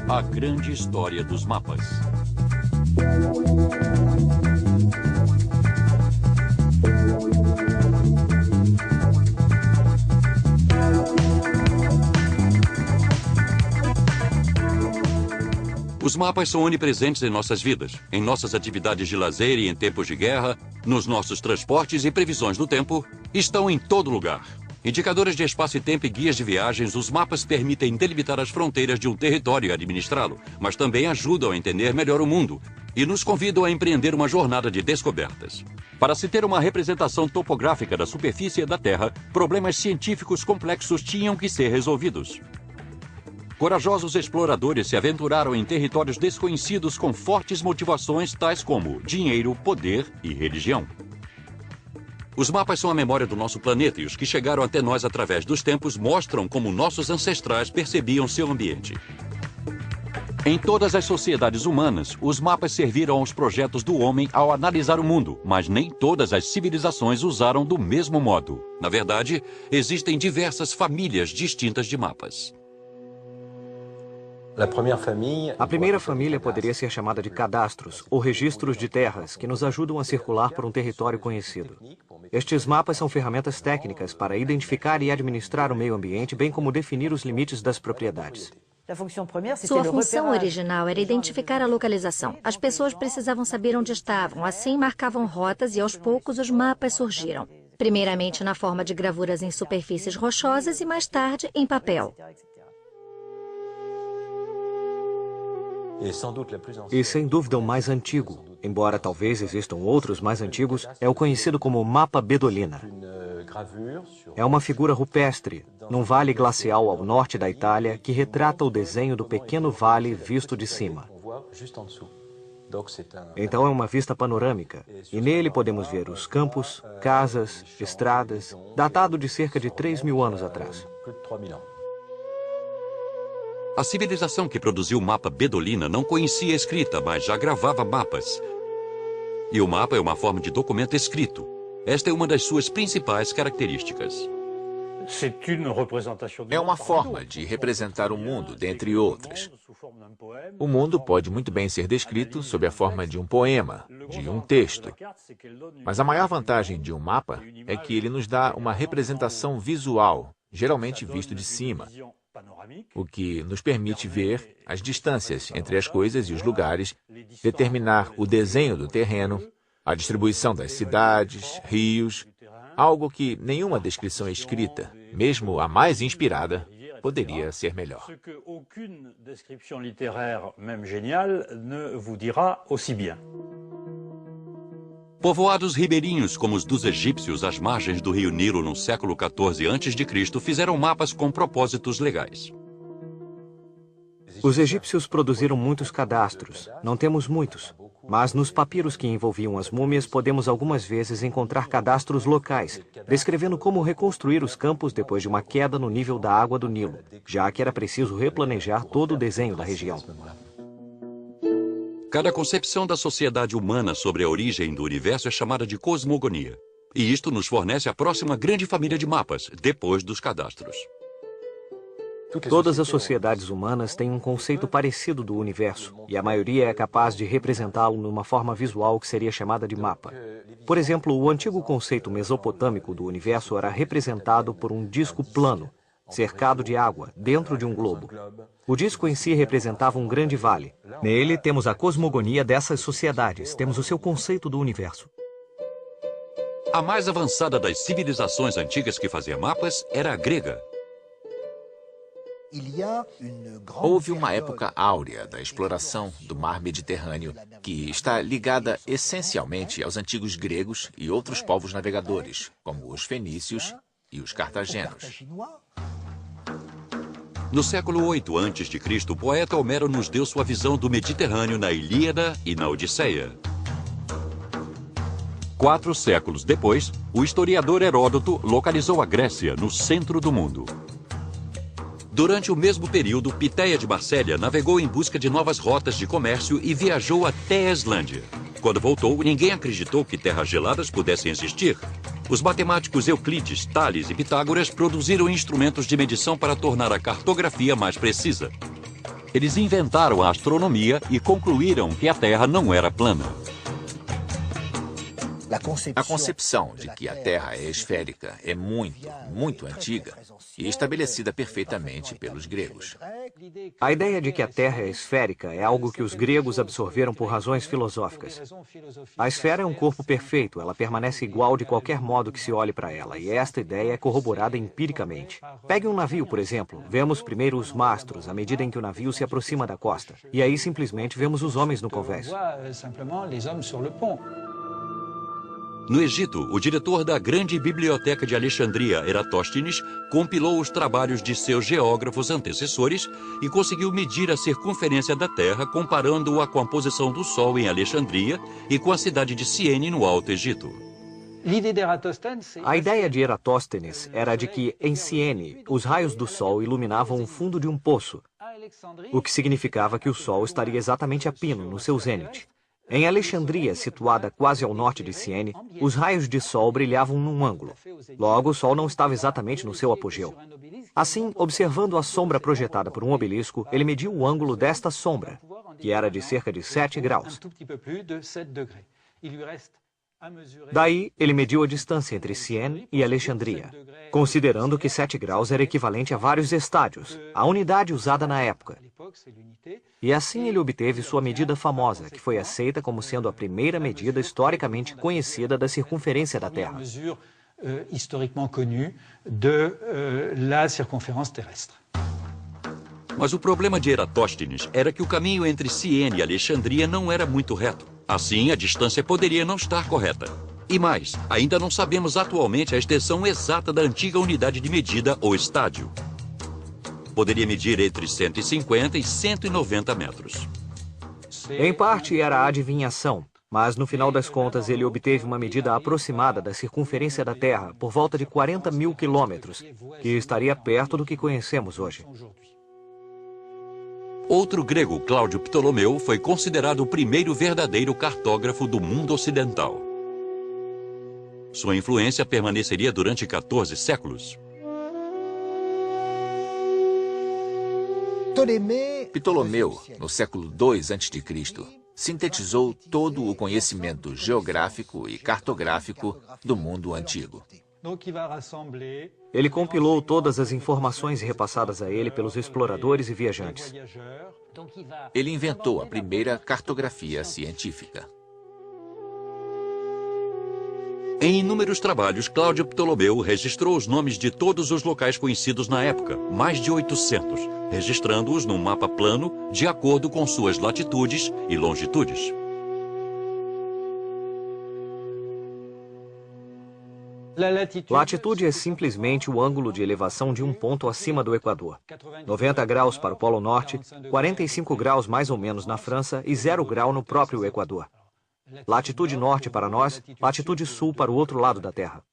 A grande história dos mapas. Os mapas são onipresentes em nossas vidas, em nossas atividades de lazer e em tempos de guerra, nos nossos transportes e previsões do tempo, estão em todo lugar. Indicadores de espaço e tempo e guias de viagens, os mapas permitem delimitar as fronteiras de um território e administrá-lo, mas também ajudam a entender melhor o mundo e nos convidam a empreender uma jornada de descobertas. Para se ter uma representação topográfica da superfície da Terra, problemas científicos complexos tinham que ser resolvidos. Corajosos exploradores se aventuraram em territórios desconhecidos com fortes motivações tais como dinheiro, poder e religião. Os mapas são a memória do nosso planeta e os que chegaram até nós através dos tempos mostram como nossos ancestrais percebiam seu ambiente. Em todas as sociedades humanas, os mapas serviram aos projetos do homem ao analisar o mundo, mas nem todas as civilizações usaram do mesmo modo. Na verdade, existem diversas famílias distintas de mapas. A primeira família poderia ser chamada de cadastros, ou registros de terras, que nos ajudam a circular por um território conhecido. Estes mapas são ferramentas técnicas para identificar e administrar o meio ambiente, bem como definir os limites das propriedades. Sua função original era identificar a localização. As pessoas precisavam saber onde estavam, assim marcavam rotas e aos poucos os mapas surgiram. Primeiramente na forma de gravuras em superfícies rochosas e mais tarde em papel. E sem dúvida o mais antigo, embora talvez existam outros mais antigos, é o conhecido como Mapa Bedolina. É uma figura rupestre, num vale glacial ao norte da Itália, que retrata o desenho do pequeno vale visto de cima. Então é uma vista panorâmica, e nele podemos ver os campos, casas, estradas, datado de cerca de 3.000 anos atrás. A civilização que produziu o mapa Bedolina não conhecia a escrita, mas já gravava mapas. E o mapa é uma forma de documento escrito. Esta é uma das suas principais características. É uma forma de representar o mundo, dentre outras. O mundo pode muito bem ser descrito sob a forma de um poema, de um texto. Mas a maior vantagem de um mapa é que ele nos dá uma representação visual, geralmente visto de cima, o que nos permite ver as distâncias entre as coisas e os lugares, determinar o desenho do terreno, a distribuição das cidades, rios, algo que nenhuma descrição escrita, mesmo a mais inspirada, poderia ser melhor. Povoados ribeirinhos como os dos egípcios às margens do rio Nilo no século XIV a.C. fizeram mapas com propósitos legais. Os egípcios produziram muitos cadastros. Não temos muitos, mas nos papiros que envolviam as múmias podemos algumas vezes encontrar cadastros locais, descrevendo como reconstruir os campos depois de uma queda no nível da água do Nilo, já que era preciso replanejar todo o desenho da região. Cada concepção da sociedade humana sobre a origem do universo é chamada de cosmogonia. E isto nos fornece a próxima grande família de mapas, depois dos cadastros. Todas as sociedades humanas têm um conceito parecido do universo, e a maioria é capaz de representá-lo numa forma visual que seria chamada de mapa. Por exemplo, o antigo conceito mesopotâmico do universo era representado por um disco plano, cercado de água, dentro de um globo. O disco em si representava um grande vale. Nele temos a cosmogonia dessas sociedades, temos o seu conceito do universo. A mais avançada das civilizações antigas que fazia mapas era a grega. Houve uma época áurea da exploração do mar Mediterrâneo, que está ligada essencialmente aos antigos gregos e outros povos navegadores, como os fenícios e os cartagenos. No século 8 a.C., o poeta Homero nos deu sua visão do Mediterrâneo na Ilíada e na Odisseia. 4 séculos depois, o historiador Heródoto localizou a Grécia no centro do mundo. Durante o mesmo período, Piteia de Marsella navegou em busca de novas rotas de comércio e viajou até a Islândia. Quando voltou, ninguém acreditou que terras geladas pudessem existir. Os matemáticos Euclides, Tales e Pitágoras produziram instrumentos de medição para tornar a cartografia mais precisa. Eles inventaram a astronomia e concluíram que a Terra não era plana. A concepção de que a Terra é esférica é muito antiga e estabelecida perfeitamente pelos gregos. A ideia de que a Terra é esférica é algo que os gregos absorveram por razões filosóficas. A esfera é um corpo perfeito, ela permanece igual de qualquer modo que se olhe para ela, e esta ideia é corroborada empiricamente. Pegue um navio, por exemplo. Vemos primeiro os mastros, à medida em que o navio se aproxima da costa. E aí simplesmente vemos os homens no convés. No Egito, o diretor da grande biblioteca de Alexandria, Eratóstenes, compilou os trabalhos de seus geógrafos antecessores e conseguiu medir a circunferência da Terra comparando-a com a posição do Sol em Alexandria e com a cidade de Ciene, no Alto Egito. A ideia de Eratóstenes era de que, em Ciene, os raios do Sol iluminavam o fundo de um poço, o que significava que o Sol estaria exatamente a pino, no seu zênite. Em Alexandria, situada quase ao norte de Ciene, os raios de sol brilhavam num ângulo. Logo, o sol não estava exatamente no seu apogeu. Assim, observando a sombra projetada por um obelisco, ele mediu o ângulo desta sombra, que era de cerca de 7 graus. Daí, ele mediu a distância entre Ciene e Alexandria, considerando que 7 graus era equivalente a vários estádios, a unidade usada na época. E assim ele obteve sua medida famosa, que foi aceita como sendo a primeira medida historicamente conhecida da circunferência da Terra. Mas o problema de Eratóstenes era que o caminho entre Ciene e Alexandria não era muito reto. Assim, a distância poderia não estar correta. E mais, ainda não sabemos atualmente a extensão exata da antiga unidade de medida ou estádio. Poderia medir entre 150 e 190 metros. Em parte era a adivinhação, mas no final das contas ele obteve uma medida aproximada da circunferência da Terra por volta de 40 mil quilômetros, que estaria perto do que conhecemos hoje. Outro grego, Cláudio Ptolomeu, foi considerado o primeiro verdadeiro cartógrafo do mundo ocidental. Sua influência permaneceria durante 14 séculos. Ptolomeu, no século II a.C., sintetizou todo o conhecimento geográfico e cartográfico do mundo antigo. Ele compilou todas as informações repassadas a ele pelos exploradores e viajantes. Ele inventou a primeira cartografia científica. Em inúmeros trabalhos, Cláudio Ptolomeu registrou os nomes de todos os locais conhecidos na época, mais de 800, registrando-os num mapa plano de acordo com suas latitudes e longitudes. Latitude é simplesmente o ângulo de elevação de um ponto acima do Equador. 90 graus para o Polo Norte, 45 graus mais ou menos na França e 0 grau no próprio Equador. Latitude norte para nós, latitude sul para o outro lado da Terra.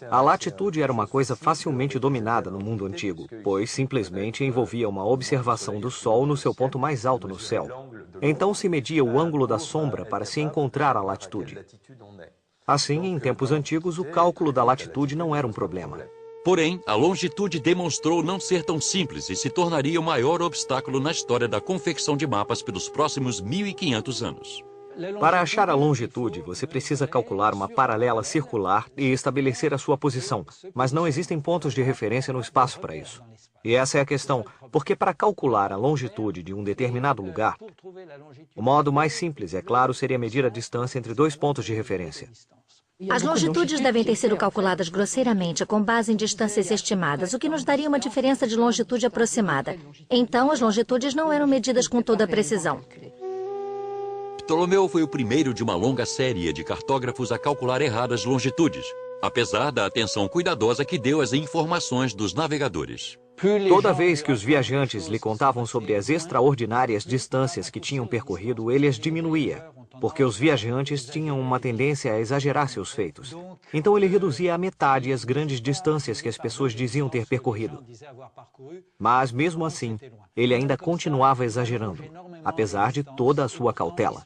A latitude era uma coisa facilmente dominada no mundo antigo, pois simplesmente envolvia uma observação do Sol no seu ponto mais alto no céu. Então se media o ângulo da sombra para se encontrar a latitude. Assim, em tempos antigos, o cálculo da latitude não era um problema. Porém, a longitude demonstrou não ser tão simples e se tornaria o maior obstáculo na história da confecção de mapas pelos próximos 1.500 anos. Para achar a longitude, você precisa calcular uma paralela circular e estabelecer a sua posição, mas não existem pontos de referência no espaço para isso. E essa é a questão, porque para calcular a longitude de um determinado lugar, o modo mais simples, é claro, seria medir a distância entre dois pontos de referência. As longitudes devem ter sido calculadas grosseiramente com base em distâncias estimadas, o que nos daria uma diferença de longitude aproximada. Então, as longitudes não eram medidas com toda a precisão. Ptolomeu foi o primeiro de uma longa série de cartógrafos a calcular erradas longitudes, apesar da atenção cuidadosa que deu às informações dos navegadores. Toda vez que os viajantes lhe contavam sobre as extraordinárias distâncias que tinham percorrido, ele as diminuía, porque os viajantes tinham uma tendência a exagerar seus feitos. Então ele reduzia à metade as grandes distâncias que as pessoas diziam ter percorrido. Mas, mesmo assim, ele ainda continuava exagerando, apesar de toda a sua cautela.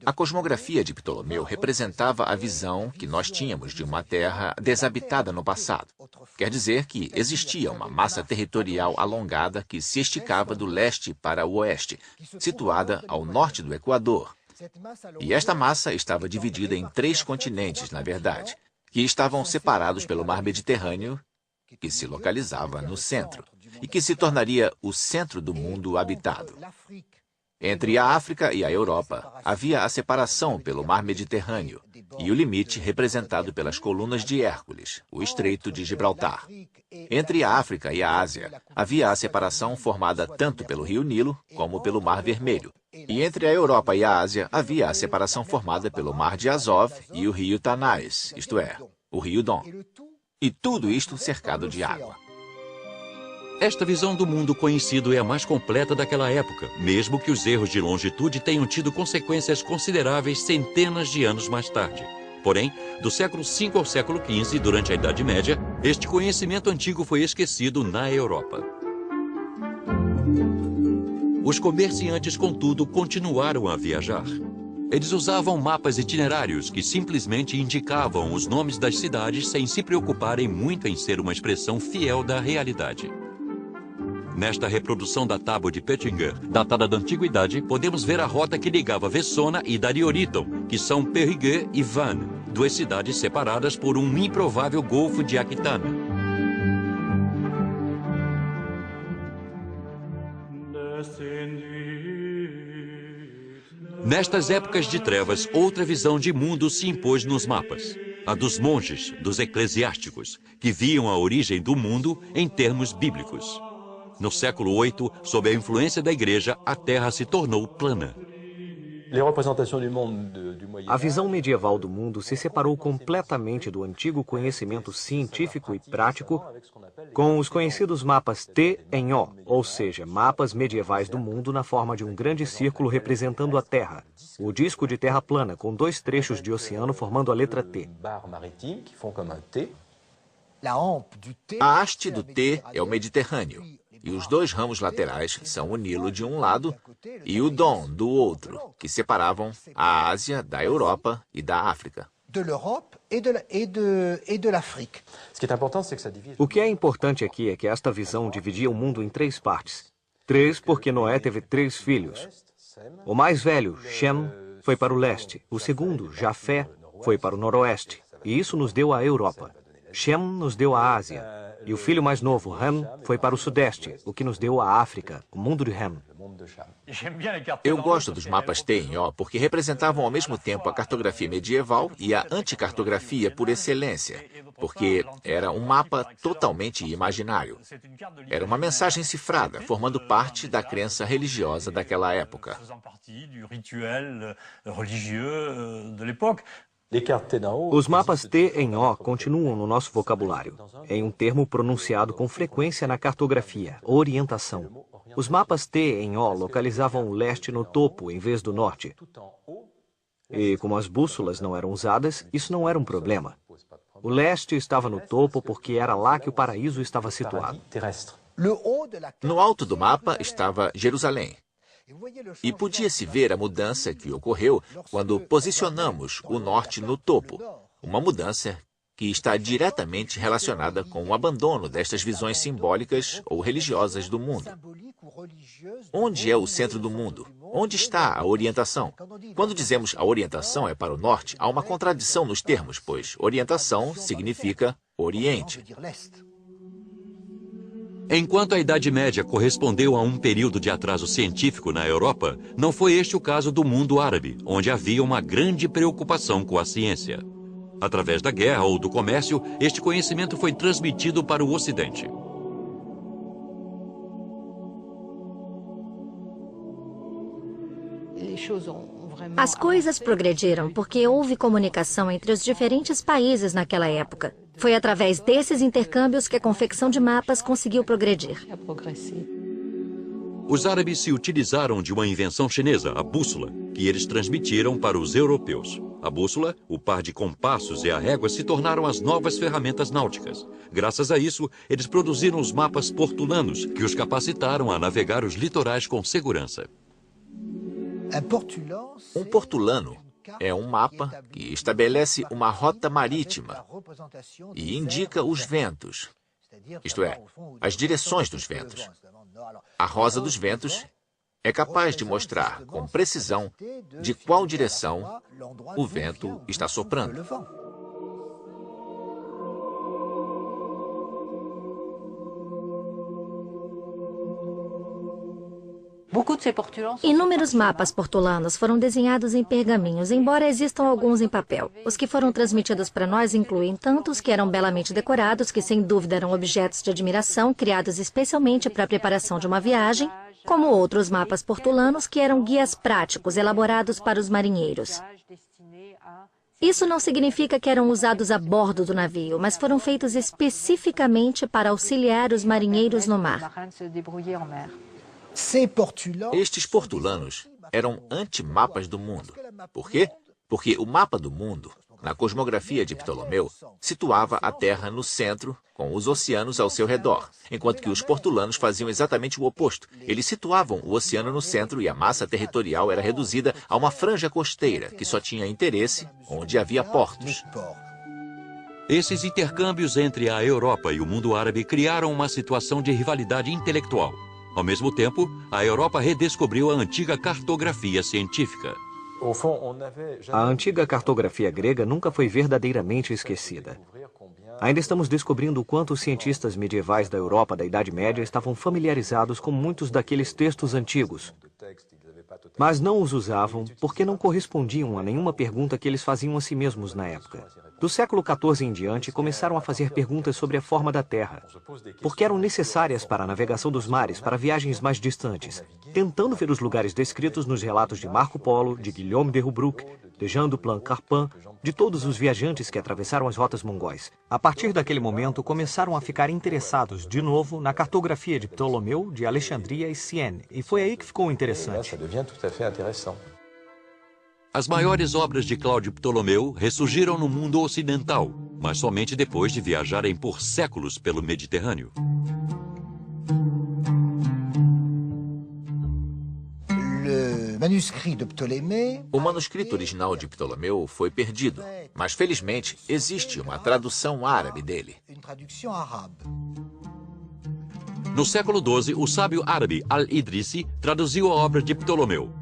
A cosmografia de Ptolomeu representava a visão que nós tínhamos de uma terra desabitada no passado. Quer dizer que existia uma massa territorial alongada que se esticava do leste para o oeste, situada ao norte do Equador. E esta massa estava dividida em 3 continentes, na verdade, que estavam separados pelo mar Mediterrâneo, que se localizava no centro, e que se tornaria o centro do mundo habitado. Entre a África e a Europa, havia a separação pelo mar Mediterrâneo e o limite representado pelas colunas de Hércules, o Estreito de Gibraltar. Entre a África e a Ásia, havia a separação formada tanto pelo rio Nilo como pelo Mar Vermelho. E entre a Europa e a Ásia, havia a separação formada pelo Mar de Azov e o rio Tanais, isto é, o rio Don. E tudo isto cercado de água. Esta visão do mundo conhecido é a mais completa daquela época, mesmo que os erros de longitude tenham tido consequências consideráveis centenas de anos mais tarde. Porém, do século V ao século XV, durante a Idade Média, este conhecimento antigo foi esquecido na Europa. Os comerciantes, contudo, continuaram a viajar. Eles usavam mapas itinerários que simplesmente indicavam os nomes das cidades sem se preocuparem muito em ser uma expressão fiel da realidade. Nesta reprodução da tábua de Pettinger, datada da Antiguidade, podemos ver a rota que ligava Vessona e Darioriton, que são Périgueux e Vannes, 2 cidades separadas por um improvável golfo de Aquitânia. Nestas épocas de trevas, outra visão de mundo se impôs nos mapas. A dos monges, dos eclesiásticos, que viam a origem do mundo em termos bíblicos. No século VIII, sob a influência da Igreja, a Terra se tornou plana. A visão medieval do mundo se separou completamente do antigo conhecimento científico e prático com os conhecidos mapas T em O, ou seja, mapas medievais do mundo na forma de um grande círculo representando a Terra, o disco de terra plana com 2 trechos de oceano formando a letra T. A haste do T é o Mediterrâneo, e os 2 ramos laterais são o Nilo de um lado e o Don do outro, que separavam a Ásia da Europa e da África. O que é importante aqui é que esta visão dividia o mundo em 3 partes. 3 porque Noé teve 3 filhos. O mais velho, Shem, foi para o leste. O segundo, Jafé, foi para o noroeste. E isso nos deu a Europa. Shem nos deu a Ásia. E o filho mais novo, Ham, foi para o sudeste, o que nos deu a África, o mundo de Ham. Eu gosto dos mapas T em O porque representavam ao mesmo tempo a cartografia medieval e a anticartografia por excelência, porque era um mapa totalmente imaginário. Era uma mensagem cifrada, formando parte da crença religiosa daquela época. Os mapas T em O continuam no nosso vocabulário. É um termo pronunciado com frequência na cartografia, orientação. Os mapas T em O localizavam o leste no topo em vez do norte. E como as bússolas não eram usadas, isso não era um problema. O leste estava no topo porque era lá que o paraíso estava situado. No alto do mapa estava Jerusalém. E podia-se ver a mudança que ocorreu quando posicionamos o norte no topo. Uma mudança que está diretamente relacionada com o abandono destas visões simbólicas ou religiosas do mundo. Onde é o centro do mundo? Onde está a orientação? Quando dizemos a orientação é para o norte, há uma contradição nos termos, pois orientação significa Oriente. Enquanto a Idade Média correspondeu a um período de atraso científico na Europa, não foi este o caso do mundo árabe, onde havia uma grande preocupação com a ciência. Através da guerra ou do comércio, este conhecimento foi transmitido para o Ocidente. As coisas progrediram porque houve comunicação entre os diferentes países naquela época. Foi através desses intercâmbios que a confecção de mapas conseguiu progredir. Os árabes se utilizaram de uma invenção chinesa, a bússola, que eles transmitiram para os europeus. A bússola, o par de compassos e a régua se tornaram as novas ferramentas náuticas. Graças a isso, eles produziram os mapas portulanos, que os capacitaram a navegar os litorais com segurança. Um portulano é um mapa que estabelece uma rota marítima e indica os ventos, isto é, as direções dos ventos. A rosa dos ventos é capaz de mostrar com precisão de qual direção o vento está soprando. Inúmeros mapas portulanos foram desenhados em pergaminhos, embora existam alguns em papel. Os que foram transmitidos para nós incluem tantos que eram belamente decorados, que sem dúvida eram objetos de admiração, criados especialmente para a preparação de uma viagem, como outros mapas portulanos que eram guias práticos, elaborados para os marinheiros. Isso não significa que eram usados a bordo do navio, mas foram feitos especificamente para auxiliar os marinheiros no mar. Estes portulanos eram antimapas do mundo. Por quê? Porque o mapa do mundo, na cosmografia de Ptolomeu, situava a Terra no centro, com os oceanos ao seu redor, enquanto que os portulanos faziam exatamente o oposto. Eles situavam o oceano no centro e a massa territorial era reduzida a uma franja costeira, que só tinha interesse onde havia portos. Esses intercâmbios entre a Europa e o mundo árabe criaram uma situação de rivalidade intelectual. Ao mesmo tempo, a Europa redescobriu a antiga cartografia científica. A antiga cartografia grega nunca foi verdadeiramente esquecida. Ainda estamos descobrindo o quanto os cientistas medievais da Europa da Idade Média estavam familiarizados com muitos daqueles textos antigos, mas não os usavam porque não correspondiam a nenhuma pergunta que eles faziam a si mesmos na época. Do século XIV em diante, começaram a fazer perguntas sobre a forma da Terra, porque eram necessárias para a navegação dos mares, para viagens mais distantes, tentando ver os lugares descritos nos relatos de Marco Polo, de Guillaume de Roubaix, de Jean du Plan-Carpin, de todos os viajantes que atravessaram as rotas mongóis. A partir daquele momento, começaram a ficar interessados de novo na cartografia de Ptolomeu, de Alexandria e Sienne, e foi aí que ficou interessante. As maiores obras de Cláudio Ptolomeu ressurgiram no mundo ocidental, mas somente depois de viajarem por séculos pelo Mediterrâneo. O manuscrito original de Ptolomeu foi perdido, mas felizmente existe uma tradução árabe dele. No século XII, o sábio árabe Al-Idrisi traduziu a obra de Ptolomeu.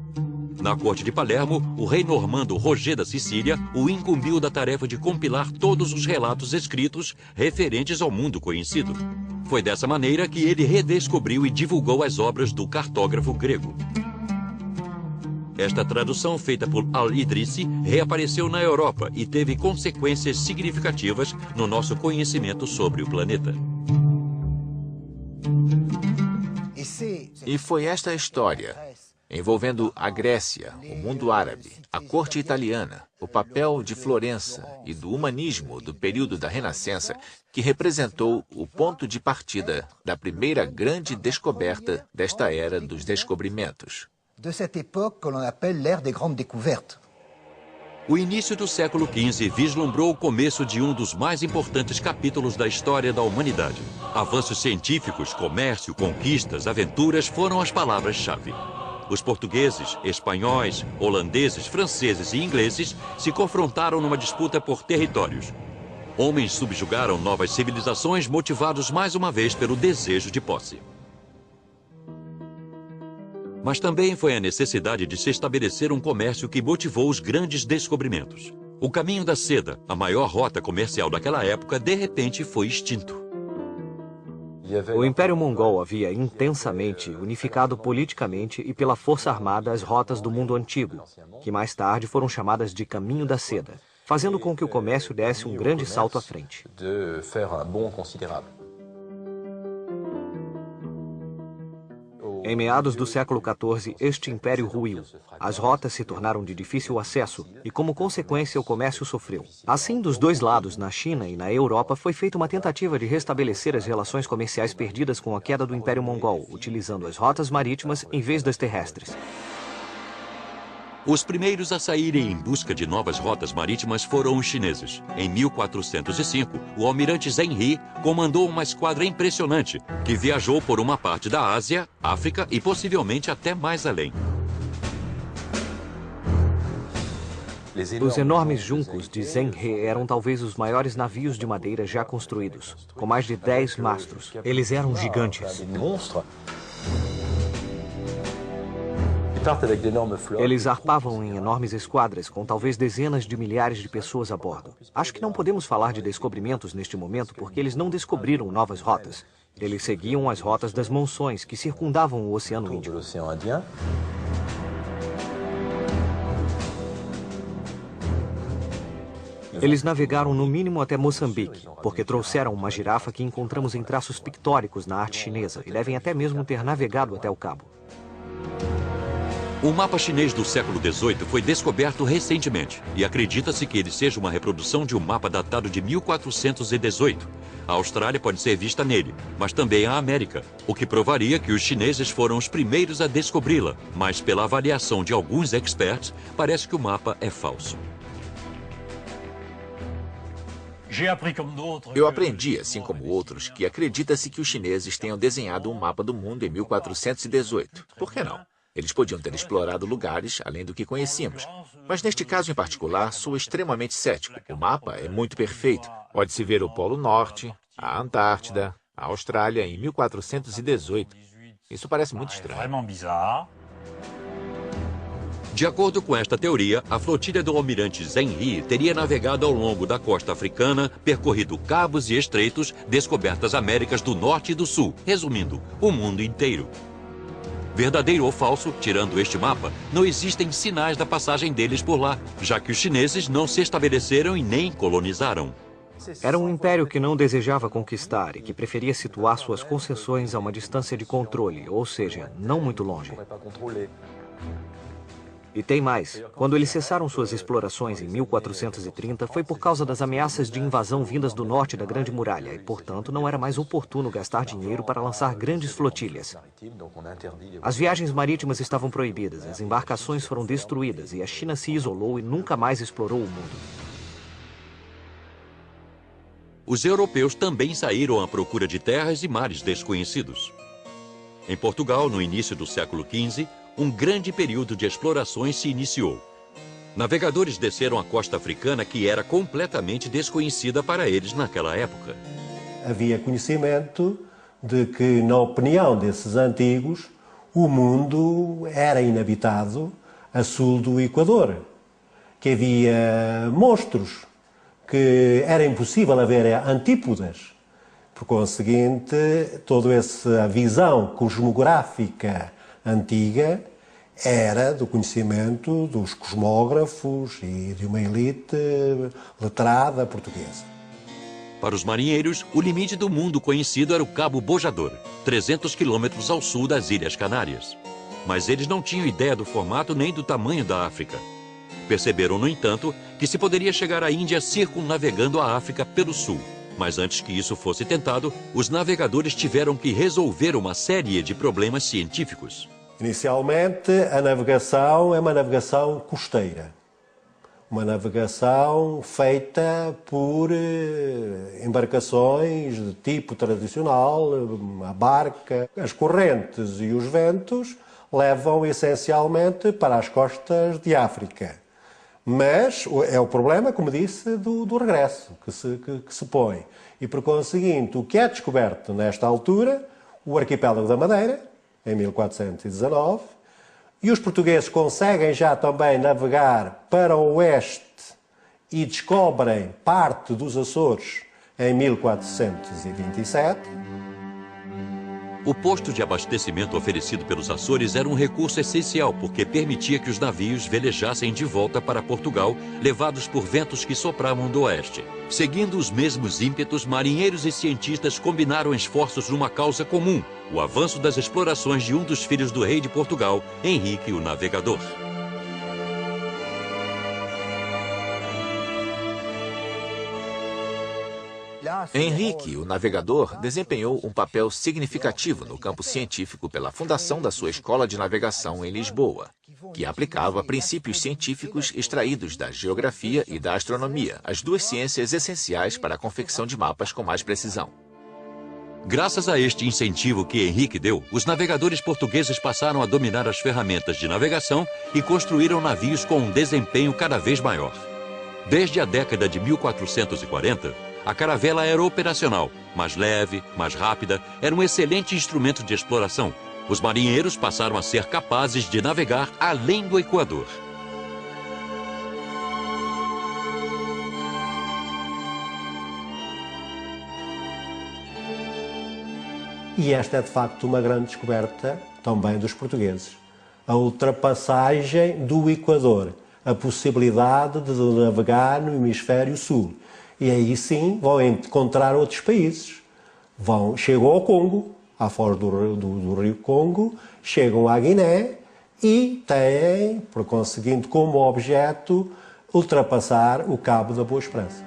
Na corte de Palermo, o rei normando Roger da Sicília o incumbiu da tarefa de compilar todos os relatos escritos referentes ao mundo conhecido. Foi dessa maneira que ele redescobriu e divulgou as obras do cartógrafo grego. Esta tradução feita por Al-Idrisi reapareceu na Europa e teve consequências significativas no nosso conhecimento sobre o planeta. E foi esta história, envolvendo a Grécia, o mundo árabe, a corte italiana, o papel de Florença e do humanismo do período da Renascença, que representou o ponto de partida da primeira grande descoberta desta era dos descobrimentos. O início do século XV vislumbrou o começo de um dos mais importantes capítulos da história da humanidade. Avanços científicos, comércio, conquistas, aventuras foram as palavras-chave. Os portugueses, espanhóis, holandeses, franceses e ingleses se confrontaram numa disputa por territórios. Homens subjugaram novas civilizações motivados mais uma vez pelo desejo de posse. Mas também foi a necessidade de se estabelecer um comércio que motivou os grandes descobrimentos. O caminho da seda, a maior rota comercial daquela época, de repente foi extinto. O Império Mongol havia intensamente unificado politicamente e pela força armada as rotas do mundo antigo, que mais tarde foram chamadas de Caminho da Seda, fazendo com que o comércio desse um grande salto à frente. Em meados do século XIV, este império ruiu. As rotas se tornaram de difícil acesso e, como consequência, o comércio sofreu. Assim, dos dois lados, na China e na Europa, foi feita uma tentativa de restabelecer as relações comerciais perdidas com a queda do Império Mongol, utilizando as rotas marítimas em vez das terrestres. Os primeiros a saírem em busca de novas rotas marítimas foram os chineses. Em 1405, o almirante Zheng He comandou uma esquadra impressionante que viajou por uma parte da Ásia, África e possivelmente até mais além. Os enormes juncos de Zheng eram talvez os maiores navios de madeira já construídos, com mais de 10 mastros. Eles eram gigantes. Eles arpavam em enormes esquadras, com talvez dezenas de milhares de pessoas a bordo. Acho que não podemos falar de descobrimentos neste momento, porque eles não descobriram novas rotas. Eles seguiam as rotas das monções que circundavam o Oceano Índico. Eles navegaram no mínimo até Moçambique, porque trouxeram uma girafa que encontramos em traços pictóricos na arte chinesa e devem até mesmo ter navegado até o Cabo. O mapa chinês do século XVIII foi descoberto recentemente e acredita-se que ele seja uma reprodução de um mapa datado de 1418. A Austrália pode ser vista nele, mas também a América, o que provaria que os chineses foram os primeiros a descobri-la, mas pela avaliação de alguns experts, parece que o mapa é falso. Eu aprendi, assim como outros, que acredita-se que os chineses tenham desenhado um mapa do mundo em 1418. Por que não? Eles podiam ter explorado lugares além do que conhecíamos. Mas neste caso em particular, sou extremamente cético. O mapa é muito perfeito. Pode-se ver o Polo Norte, a Antártida, a Austrália em 1418. Isso parece muito estranho. De acordo com esta teoria, a flotilha do almirante Zheng He teria navegado ao longo da costa africana, percorrido cabos e estreitos, descoberto as Américas do Norte e do Sul, resumindo, o mundo inteiro. Verdadeiro ou falso, tirando este mapa, não existem sinais da passagem deles por lá, já que os chineses não se estabeleceram e nem colonizaram. Era um império que não desejava conquistar e que preferia situar suas concessões a uma distância de controle, ou seja, não muito longe. E tem mais. Quando eles cessaram suas explorações em 1430, foi por causa das ameaças de invasão vindas do norte da Grande Muralha e, portanto, não era mais oportuno gastar dinheiro para lançar grandes flotilhas. As viagens marítimas estavam proibidas, as embarcações foram destruídas e a China se isolou e nunca mais explorou o mundo. Os europeus também saíram à procura de terras e mares desconhecidos. Em Portugal, no início do século XV, um grande período de explorações se iniciou. Navegadores desceram a costa africana que era completamente desconhecida para eles naquela época. Havia conhecimento de que, na opinião desses antigos, o mundo era inabitado a sul do Equador, que havia monstros, que era impossível haver antípodas. Por conseguinte, toda essa visão cosmográfica antiga era do conhecimento dos cosmógrafos e de uma elite letrada portuguesa. Para os marinheiros, o limite do mundo conhecido era o Cabo Bojador, 300 quilômetros ao sul das Ilhas Canárias. Mas eles não tinham ideia do formato nem do tamanho da África. Perceberam, no entanto, que se poderia chegar à Índia circunnavegando a África pelo sul. Mas antes que isso fosse tentado, os navegadores tiveram que resolver uma série de problemas científicos. Inicialmente, a navegação é uma navegação costeira. Uma navegação feita por embarcações de tipo tradicional, a barca. As correntes e os ventos levam essencialmente para as costas de África. Mas é o problema, como disse, do regresso que se põe. E, por conseguinte, o que é descoberto nesta altura, o arquipélago da Madeira, em 1419, e os portugueses conseguem já também navegar para o oeste e descobrem parte dos Açores em 1427. O posto de abastecimento oferecido pelos Açores era um recurso essencial porque permitia que os navios velejassem de volta para Portugal, levados por ventos que sopravam do oeste. Seguindo os mesmos ímpetos, marinheiros e cientistas combinaram esforços numa causa comum, o avanço das explorações de um dos filhos do rei de Portugal, Henrique o Navegador. Henrique, o Navegador, desempenhou um papel significativo no campo científico pela fundação da sua escola de navegação em Lisboa, que aplicava princípios científicos extraídos da geografia e da astronomia, as duas ciências essenciais para a confecção de mapas com mais precisão. Graças a este incentivo que Henrique deu, os navegadores portugueses passaram a dominar as ferramentas de navegação e construíram navios com um desempenho cada vez maior. Desde a década de 1440, a caravela era operacional, mais leve, mais rápida, era um excelente instrumento de exploração. Os marinheiros passaram a ser capazes de navegar além do Equador. E esta é de facto uma grande descoberta também dos portugueses. A ultrapassagem do Equador, a possibilidade de navegar no hemisfério sul. E aí sim vão encontrar outros países. Chegam ao Congo, à foz do rio Congo, chegam à Guiné e têm, por conseguinte, como objeto ultrapassar o Cabo da Boa Esperança.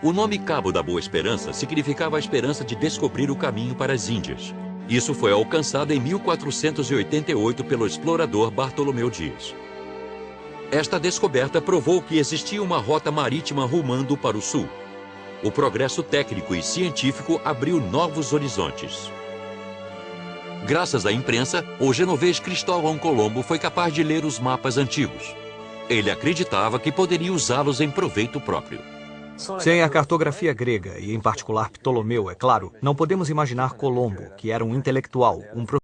O nome Cabo da Boa Esperança significava a esperança de descobrir o caminho para as Índias. Isso foi alcançado em 1488 pelo explorador Bartolomeu Dias. Esta descoberta provou que existia uma rota marítima rumando para o sul. O progresso técnico e científico abriu novos horizontes. Graças à imprensa, o genovês Cristóvão Colombo foi capaz de ler os mapas antigos. Ele acreditava que poderia usá-los em proveito próprio. Sem a cartografia grega, e em particular Ptolomeu, é claro, não podemos imaginar Colombo, que era um intelectual, um